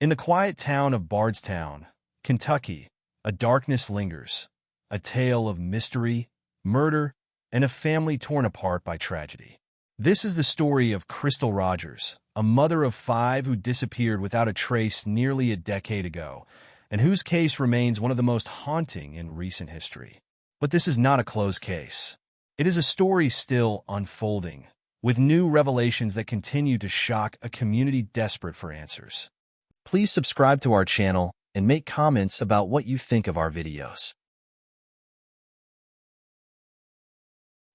In the quiet town of Bardstown, Kentucky, a darkness lingers, a tale of mystery, murder, and a family torn apart by tragedy. This is the story of Crystal Rogers, a mother of 5 who disappeared without a trace nearly a decade ago, and whose case remains one of the most haunting in recent history. But this is not a closed case. It is a story still unfolding, with new revelations that continue to shock a community desperate for answers. Please subscribe to our channel and make comments about what you think of our videos.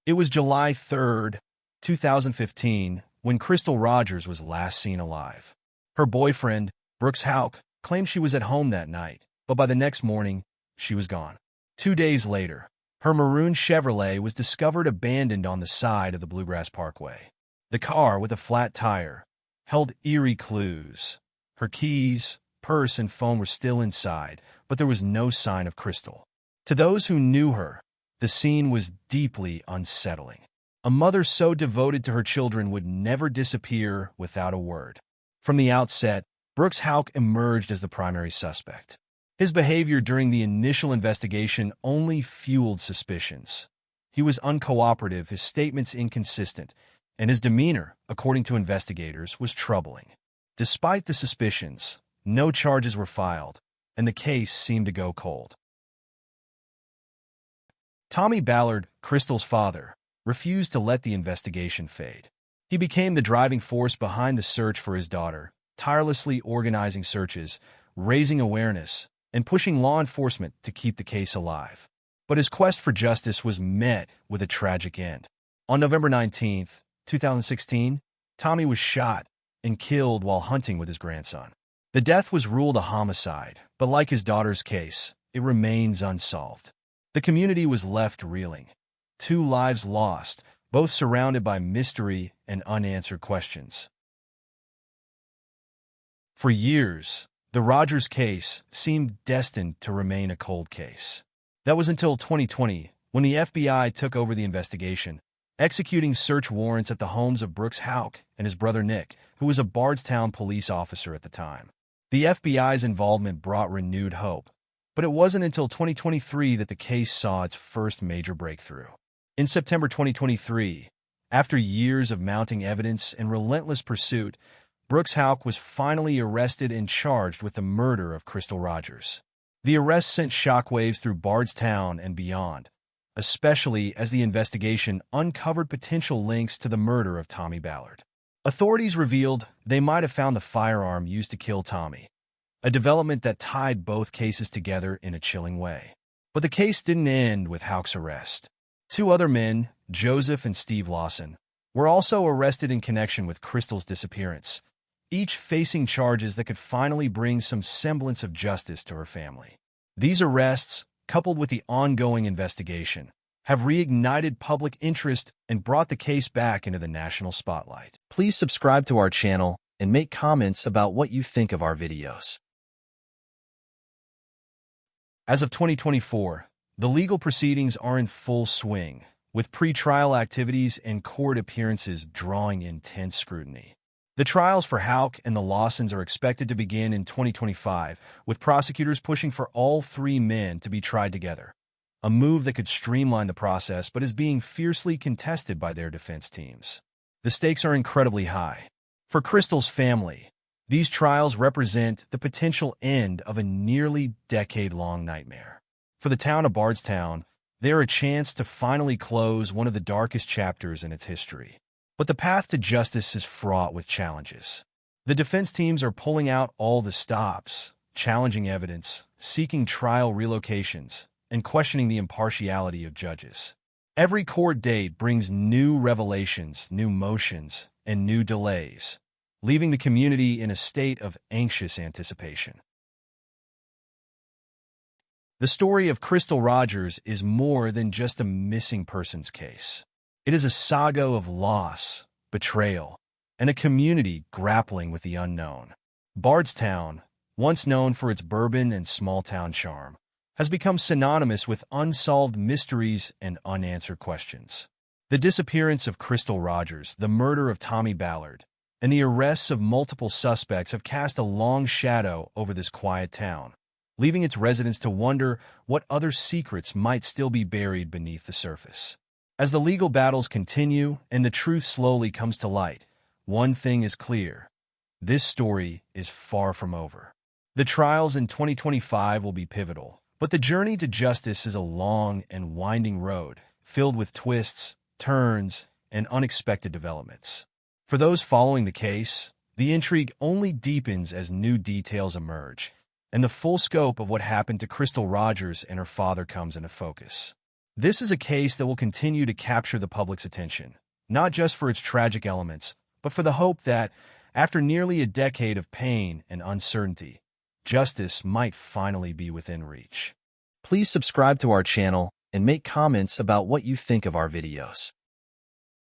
It was July 3rd, 2015, when Crystal Rogers was last seen alive. Her boyfriend, Houck, claimed she was at home that night, but by the next morning, she was gone. 2 days later, her maroon Chevrolet was discovered abandoned on the side of the Bluegrass Parkway. The car, with a flat tire, held eerie clues. Her keys, purse, and phone were still inside, but there was no sign of Crystal. To those who knew her, the scene was deeply unsettling. A mother so devoted to her children would never disappear without a word. From the outset, Houck emerged as the primary suspect. His behavior during the initial investigation only fueled suspicions. He was uncooperative, his statements inconsistent, and his demeanor, according to investigators, was troubling. Despite the suspicions, no charges were filed, and the case seemed to go cold. Tommy Ballard, Crystal's father, refused to let the investigation fade. He became the driving force behind the search for his daughter, tirelessly organizing searches, raising awareness, and pushing law enforcement to keep the case alive. But his quest for justice was met with a tragic end. On November 19, 2016, Tommy was shot and killed while hunting with his grandson. The death was ruled a homicide, but like his daughter's case, it remains unsolved. The community was left reeling. 2 lives lost, both surrounded by mystery and unanswered questions. For years, the Rogers case seemed destined to remain a cold case. That was until 2020, when the FBI took over the investigation, executing search warrants at the homes of Houck and his brother Nick, who was a Bardstown police officer at the time. The FBI's involvement brought renewed hope, but it wasn't until 2023 that the case saw its first major breakthrough. In September 2023, after years of mounting evidence and relentless pursuit, Houck was finally arrested and charged with the murder of Crystal Rogers. The arrest sent shockwaves through Bardstown and beyond, especially as the investigation uncovered potential links to the murder of Tommy Ballard. Authorities revealed they might have found the firearm used to kill Tommy, a development that tied both cases together in a chilling way. But the case didn't end with Houck's arrest. 2 other men, Joseph and Steve Lawson, were also arrested in connection with Crystal's disappearance, each facing charges that could finally bring some semblance of justice to her family. These arrests, coupled with the ongoing investigation, have reignited public interest and brought the case back into the national spotlight. Please subscribe to our channel and make comments about what you think of our videos. As of 2024, the legal proceedings are in full swing, with pre-trial activities and court appearances drawing intense scrutiny. The trials for Houck and the Lawsons are expected to begin in 2025, with prosecutors pushing for all 3 men to be tried together, a move that could streamline the process but is being fiercely contested by their defense teams. The stakes are incredibly high. For Crystal's family, these trials represent the potential end of a nearly decade-long nightmare. For the town of Bardstown, they are a chance to finally close one of the darkest chapters in its history. But the path to justice is fraught with challenges. The defense teams are pulling out all the stops, challenging evidence, seeking trial relocations, and questioning the impartiality of judges. Every court date brings new revelations, new motions, and new delays, leaving the community in a state of anxious anticipation. The story of Crystal Rogers is more than just a missing persons case. It is a saga of loss, betrayal, and a community grappling with the unknown. Bardstown, once known for its bourbon and small-town charm, has become synonymous with unsolved mysteries and unanswered questions. The disappearance of Crystal Rogers, the murder of Tommy Ballard, and the arrests of multiple suspects have cast a long shadow over this quiet town, leaving its residents to wonder what other secrets might still be buried beneath the surface. As the legal battles continue and the truth slowly comes to light, one thing is clear: this story is far from over. The trials in 2025 will be pivotal, but the journey to justice is a long and winding road, filled with twists, turns, and unexpected developments. For those following the case, the intrigue only deepens as new details emerge, and the full scope of what happened to Crystal Rogers and her father comes into focus. This is a case that will continue to capture the public's attention, not just for its tragic elements, but for the hope that, after nearly a decade of pain and uncertainty, justice might finally be within reach. Please subscribe to our channel and make comments about what you think of our videos.